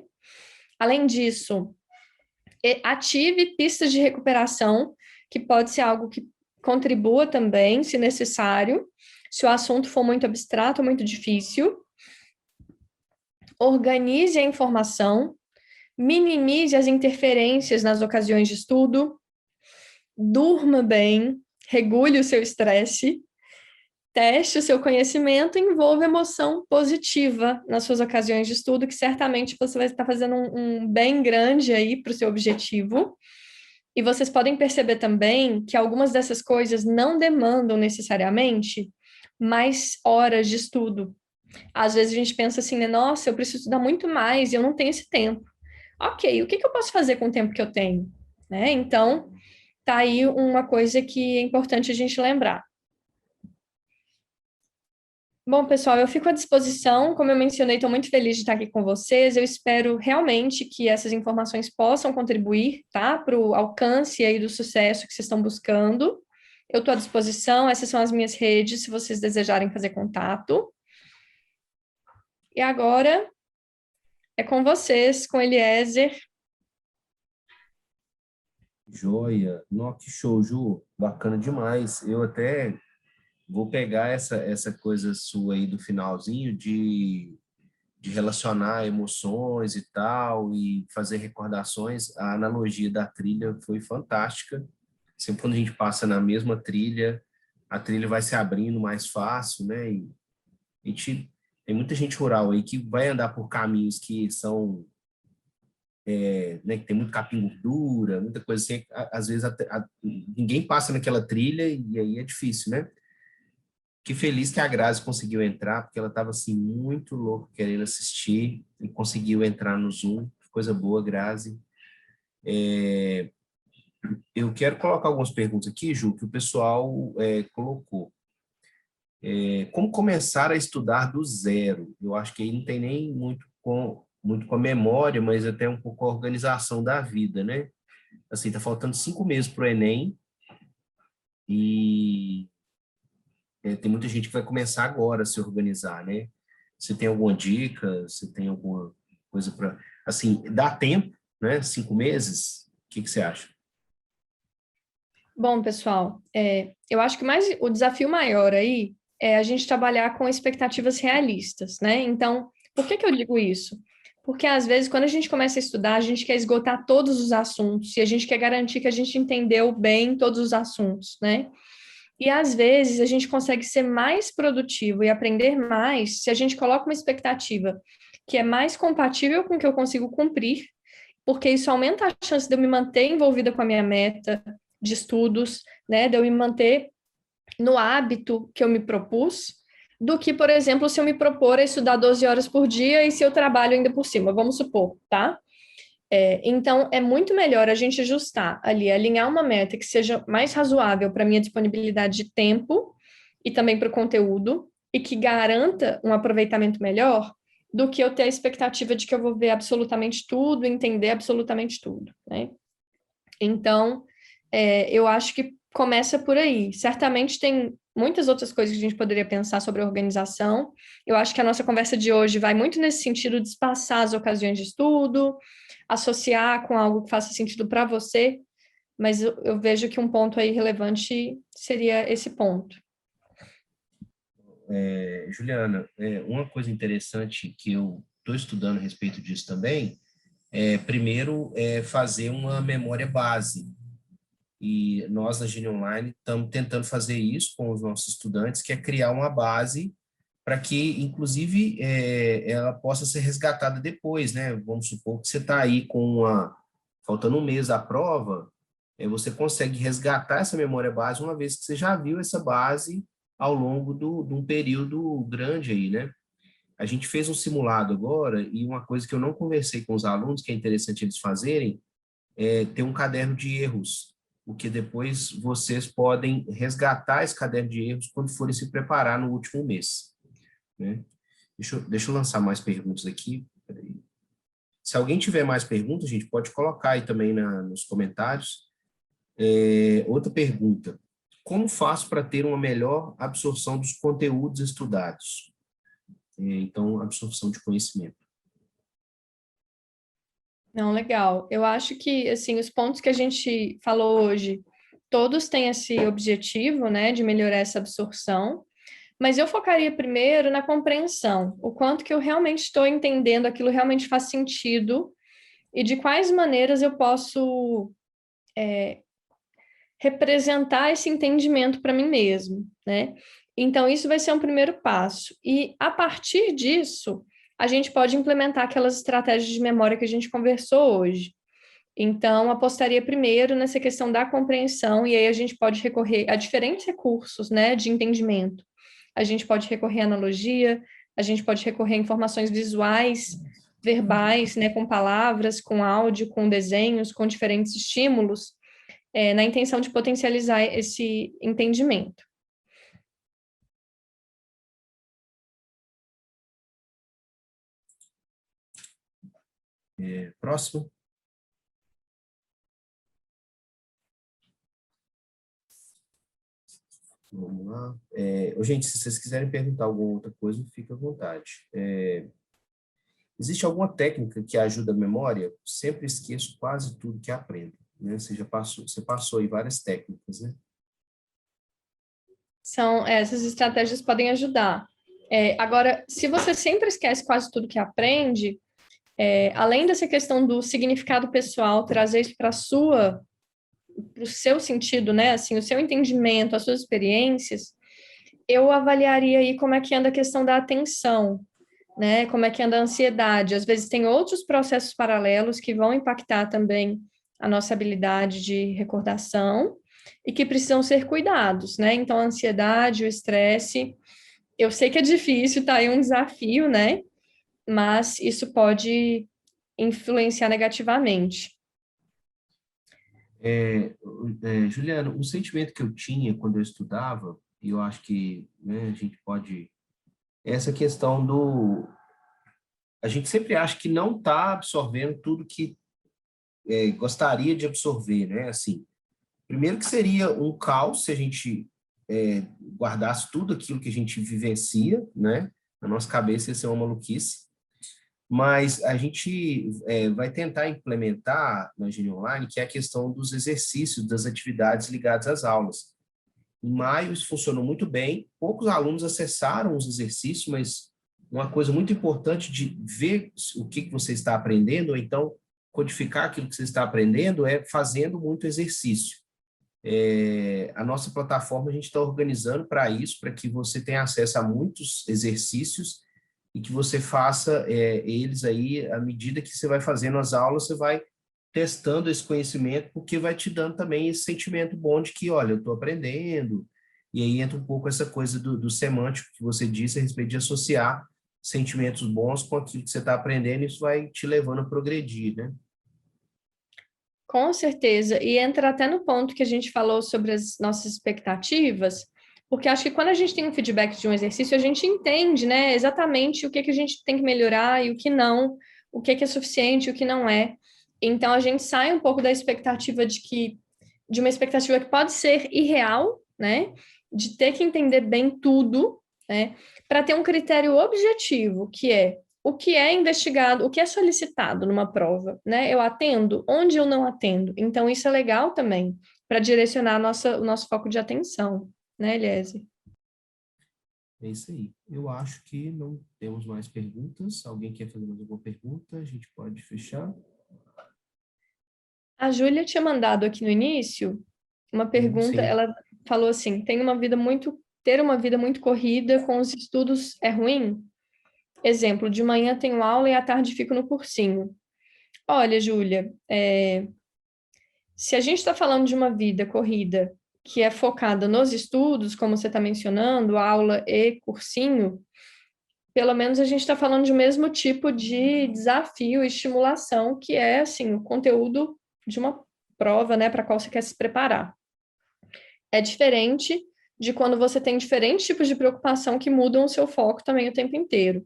Além disso, ative pistas de recuperação, que pode ser algo que contribua também, se necessário, se o assunto for muito abstrato ou muito difícil. Organize a informação, minimize as interferências nas ocasiões de estudo, durma bem, regule o seu estresse, teste o seu conhecimento, envolva emoção positiva nas suas ocasiões de estudo, que certamente você vai estar fazendo um bem grande aí para o seu objetivo. E vocês podem perceber também que algumas dessas coisas não demandam necessariamente mais horas de estudo. Às vezes a gente pensa assim, né? Nossa, eu preciso estudar muito mais e eu não tenho esse tempo. Ok, o que eu posso fazer com o tempo que eu tenho? Né? Então, tá aí uma coisa que é importante a gente lembrar. Bom, pessoal, eu fico à disposição. Como eu mencionei, estou muito feliz de estar aqui com vocês. Eu espero realmente que essas informações possam contribuir, tá, para o alcance aí do sucesso que vocês estão buscando. Eu estou à disposição. Essas são as minhas redes, se vocês desejarem fazer contato. E agora é com vocês, com Eliezer. Joia. Nossa, que show, Ju. Bacana demais. Eu até vou pegar essa coisa sua aí do finalzinho de relacionar emoções e tal, e fazer recordações. A analogia da trilha foi fantástica. Sempre quando a gente passa na mesma trilha, a trilha vai se abrindo mais fácil, né? E a gente, tem muita gente rural aí que vai andar por caminhos que são, né, que tem muito capim gordura, muita coisa assim, às vezes ninguém passa naquela trilha e aí é difícil, né? Que feliz que a Grazi conseguiu entrar, porque ela estava assim muito louca querendo assistir e conseguiu entrar no Zoom. Coisa boa, Grazi. Eu quero colocar algumas perguntas aqui, Ju, que o pessoal colocou. Como começar a estudar do zero? Eu acho que aí não tem nem muito com a memória, mas até um pouco a organização da vida, né? Assim, tá faltando 5 meses para o Enem e tem muita gente que vai começar agora a se organizar, né? Você tem alguma dica? Você tem alguma coisa para... Assim, dá tempo, né? 5 meses? O que você acha? Bom, pessoal, eu acho que o desafio maior aí é a gente trabalhar com expectativas realistas, né? Então, por que eu digo isso? Porque às vezes, quando a gente começa a estudar, a gente quer esgotar todos os assuntos e a gente quer garantir que a gente entendeu bem todos os assuntos, né? E às vezes a gente consegue ser mais produtivo e aprender mais se a gente coloca uma expectativa que é mais compatível com o que eu consigo cumprir, porque isso aumenta a chance de eu me manter envolvida com a minha meta de estudos, né, de eu me manter no hábito que eu me propus, do que, por exemplo, se eu me propor a estudar 12 horas por dia e se eu trabalho ainda por cima, vamos supor, tá? Então, é muito melhor a gente ajustar ali, alinhar uma meta que seja mais razoável para a minha disponibilidade de tempo e também para o conteúdo, e que garanta um aproveitamento melhor, do que eu ter a expectativa de que eu vou ver absolutamente tudo, entender absolutamente tudo, né? Então, eu acho que começa por aí. Certamente tem muitas outras coisas que a gente poderia pensar sobre a organização. Eu acho que a nossa conversa de hoje vai muito nesse sentido de espaçar as ocasiões de estudo, associar com algo que faça sentido para você, mas eu vejo que um ponto aí relevante seria esse ponto. Juliana, uma coisa interessante que eu estou estudando a respeito disso também primeiro, fazer uma memória base. E nós, na Gene Online, estamos tentando fazer isso com os nossos estudantes, que é criar uma base para que, inclusive, ela possa ser resgatada depois, né? Vamos supor que você está aí faltando um mês da prova, você consegue resgatar essa memória base uma vez que você já viu essa base ao longo de um período grande aí, né? A gente fez um simulado agora e uma coisa que eu não conversei com os alunos, que é interessante eles fazerem, é ter um caderno de erros, porque depois vocês podem resgatar esse caderno de erros quando forem se preparar no último mês, né? Deixa eu lançar mais perguntas aqui. Peraí. Se alguém tiver mais perguntas, a gente pode colocar aí também nos comentários. Outra pergunta. Como faço para ter uma melhor absorção dos conteúdos estudados? Então, absorção de conhecimento. Não, legal. Eu acho que, assim, os pontos que a gente falou hoje, todos têm esse objetivo, né, de melhorar essa absorção, mas eu focaria primeiro na compreensão, o quanto que eu realmente estou entendendo, aquilo realmente faz sentido, e de quais maneiras eu posso representar esse entendimento para mim mesmo, né? Então, isso vai ser um primeiro passo. E, a partir disso, a gente pode implementar aquelas estratégias de memória que a gente conversou hoje. Então, apostaria primeiro nessa questão da compreensão, e aí a gente pode recorrer a diferentes recursos, né, de entendimento. A gente pode recorrer à analogia, a gente pode recorrer a informações visuais, verbais, né, com palavras, com áudio, com desenhos, com diferentes estímulos, na intenção de potencializar esse entendimento. Próximo. Vamos lá. Gente, se vocês quiserem perguntar alguma outra coisa, fica à vontade. Existe alguma técnica que ajuda a memória? Sempre esqueço quase tudo que aprendo. Né? Você passou aí várias técnicas, né? Essas estratégias podem ajudar. Agora, se você sempre esquece quase tudo que aprende, além dessa questão do significado pessoal, trazer isso para o seu sentido, né? Assim, o seu entendimento, as suas experiências, eu avaliaria aí como é que anda a questão da atenção, né? Como é que anda a ansiedade. Às vezes tem outros processos paralelos que vão impactar também a nossa habilidade de recordação e que precisam ser cuidados, né? Então, a ansiedade, o estresse, eu sei que é difícil, tá aí um desafio, né? Mas isso pode influenciar negativamente. Juliano, um sentimento que eu tinha quando eu estudava, e eu acho que, né, a gente pode... Essa questão do... A gente sempre acha que não está absorvendo tudo que gostaria de absorver, né? Assim, primeiro que seria um caos se a gente guardasse tudo aquilo que a gente vivencia, né? Na nossa cabeça ia ser uma maluquice. Mas a gente vai tentar implementar na Engenharia Online, que é a questão dos exercícios, das atividades ligadas às aulas. Em maio isso funcionou muito bem, poucos alunos acessaram os exercícios, mas uma coisa muito importante de ver o que você está aprendendo, ou então codificar aquilo que você está aprendendo, é fazendo muito exercício. A nossa plataforma a gente está organizando para isso, para que você tenha acesso a muitos exercícios e que você faça eles aí, à medida que você vai fazendo as aulas, você vai testando esse conhecimento, porque vai te dando também esse sentimento bom de que, olha, eu estou aprendendo, e aí entra um pouco essa coisa do semântico que você disse a respeito de associar sentimentos bons com aquilo que você está aprendendo, e isso vai te levando a progredir, né? Com certeza, e entra até no ponto que a gente falou sobre as nossas expectativas, porque acho que quando a gente tem um feedback de um exercício, a gente entende, né, exatamente o que a gente tem que melhorar e o que não, o que é suficiente e o que não é. Então, a gente sai um pouco da expectativa de uma expectativa que pode ser irreal, né, de ter que entender bem tudo, né, para ter um critério objetivo, que é o que é investigado, o que é solicitado numa prova, né? Eu atendo, onde eu não atendo. Então, isso é legal também, para direcionar o nosso foco de atenção, né, Eliese? É isso aí. Eu acho que não temos mais perguntas. Alguém quer fazer mais alguma pergunta? A gente pode fechar. A Júlia tinha mandado aqui no início uma pergunta, Sim. ela falou assim, ter uma vida muito corrida com os estudos é ruim? Exemplo, de manhã tenho aula e à tarde fico no cursinho. Olha, Júlia, se a gente está falando de uma vida corrida que é focada nos estudos, como você está mencionando, aula e cursinho, pelo menos a gente está falando de um mesmo tipo de desafio e estimulação, que é, assim, o conteúdo de uma prova, né, para a qual você quer se preparar. É diferente de quando você tem diferentes tipos de preocupação que mudam o seu foco também o tempo inteiro.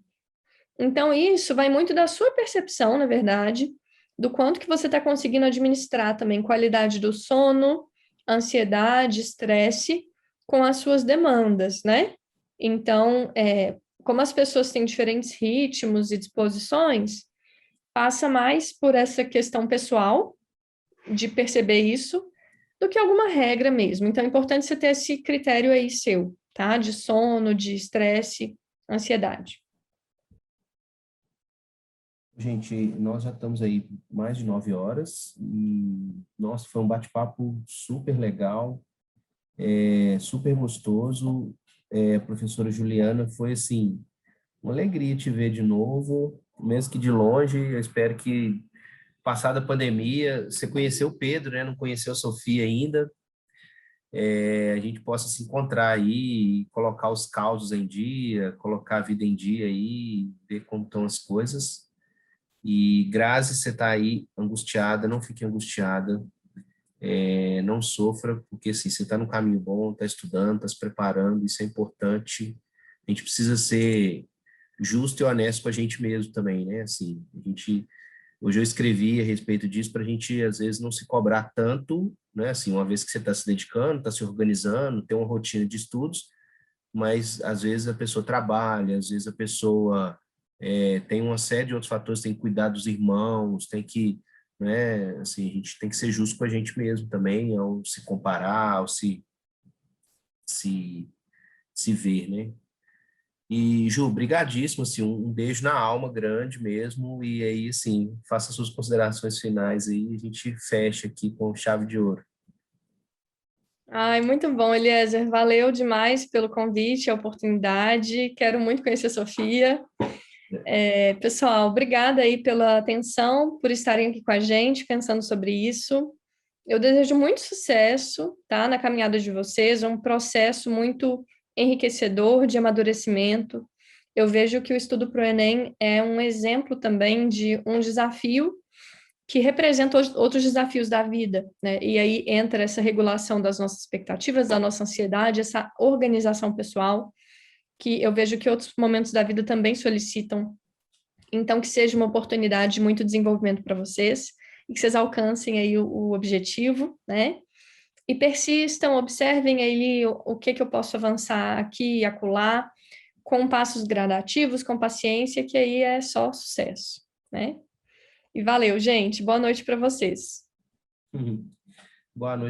Então, isso vai muito da sua percepção, na verdade, do quanto que você está conseguindo administrar também qualidade do sono, ansiedade, estresse, com as suas demandas, né? Então, como as pessoas têm diferentes ritmos e disposições, passa mais por essa questão pessoal, de perceber isso, do que alguma regra mesmo. Então, é importante você ter esse critério aí seu, tá? De sono, de estresse, ansiedade. Gente, nós já estamos aí mais de 9 horas e, nossa, foi um bate-papo super legal, super gostoso. professora Juliana, foi assim, uma alegria te ver de novo, mesmo que de longe. Eu espero que, passada a pandemia, você conheceu o Pedro, né? Não conheceu a Sofia ainda. A gente possa se encontrar aí, colocar os causos em dia, colocar a vida em dia aí, ver como estão as coisas. E Grazi, você está aí angustiada, não fique angustiada, não sofra, porque assim, você está no caminho bom, está estudando, está se preparando, isso é importante. A gente precisa ser justo e honesto com a gente mesmo também, né? Assim, hoje eu escrevi a respeito disso para a gente, às vezes, não se cobrar tanto, né? Assim, uma vez que você está se dedicando, está se organizando, tem uma rotina de estudos, mas às vezes a pessoa trabalha, às vezes a pessoa tem uma série de outros fatores, tem que cuidar dos irmãos, tem que, né? Assim, a gente tem que ser justo com a gente mesmo também, ao se comparar, ao se, se ver, né? E, Ju, brigadíssimo, assim, um beijo na alma grande mesmo, e aí, assim, faça suas considerações finais aí, a gente fecha aqui com chave de ouro. Ai, muito bom, Eliezer. Valeu demais pelo convite, a oportunidade. Quero muito conhecer a Sofia. Pessoal, obrigada aí pela atenção, por estarem aqui com a gente, pensando sobre isso. Eu desejo muito sucesso, tá, na caminhada de vocês, um processo muito enriquecedor de amadurecimento. Eu vejo que o estudo para o Enem é um exemplo também de um desafio que representa outros desafios da vida, né? E aí entra essa regulação das nossas expectativas, da nossa ansiedade, essa organização pessoal, que eu vejo que outros momentos da vida também solicitam. Então, que seja uma oportunidade de muito desenvolvimento para vocês e que vocês alcancem aí o objetivo, né? E persistam, observem aí o que eu posso avançar aqui e acolá, com passos gradativos, com paciência, que aí é só sucesso, né? E valeu, gente. Boa noite para vocês. Boa noite.